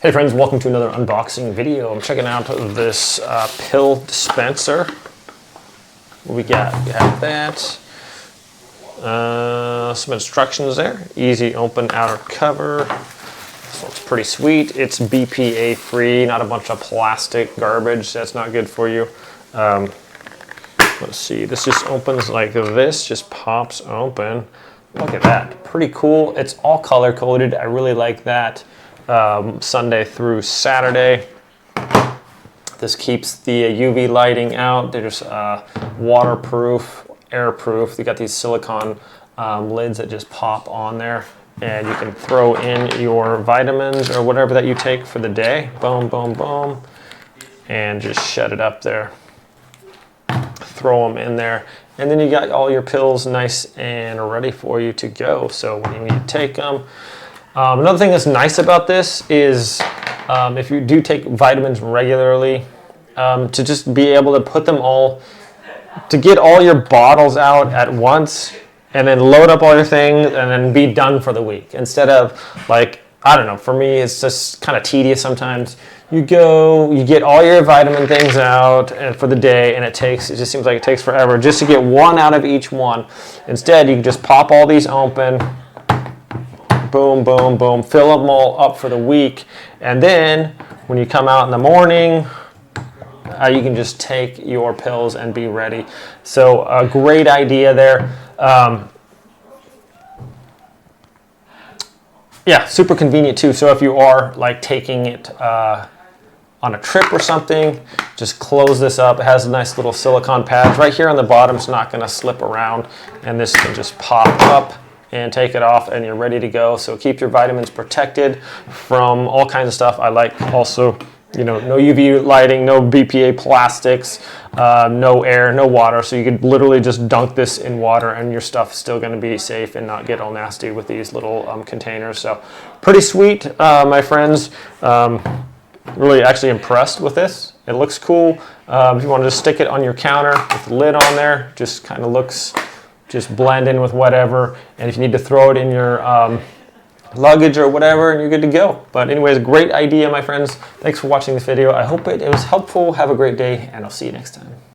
Hey friends, welcome to another unboxing video. I'm checking out this pill dispenser. What we got? We have that. Some instructions there. Easy open outer cover. This looks pretty sweet. It's BPA free, not a bunch of plastic garbage. That's not good for you. Let's see, this just opens like this, just pops open. Look at that, pretty cool. It's all color coded. I really like that. Sunday through Saturday. This keeps the UV lighting out. There's waterproof, airproof. You got these silicone lids that just pop on there, and you can throw in your vitamins or whatever that you take for the day. Boom, boom, boom, and just shut it up there. Throw them in there, and then you got all your pills nice and ready for you to go. So when you need to take them. Another thing that's nice about this is if you do take vitamins regularly, to just be able to put them all, to get all your bottles out at once and then load up all your things and then be done for the week. Instead of, like, I don't know, for me it's just kind of tedious sometimes. You go, you get all your vitamin things out and for the day, and it just seems like it takes forever just to get one out of each one. Instead, you can just pop all these open, boom, boom, boom, fill them all up for the week, and then when you come out in the morning, you can just take your pills and be ready. So a great idea there. Yeah, super convenient too. So if you are like taking it on a trip or something, just close this up. It has a nice little silicone pads right here on the bottom. It's not going to slip around, and this can just pop up and take it off, and you're ready to go. So keep your vitamins protected from all kinds of stuff. I like also, you know, no UV lighting, no BPA plastics, no air, no water. So you could literally just dunk this in water and your stuff is still gonna be safe and not get all nasty with these little containers. So pretty sweet, my friends. Really actually impressed with this. It looks cool. If you wanna just stick it on your counter with the lid on there, just kind of looks, just blend in with whatever, and if you need to throw it in your luggage or whatever, and you're good to go. But anyways, great idea, my friends. Thanks for watching this video. I hope it was helpful. Have a great day, and I'll see you next time.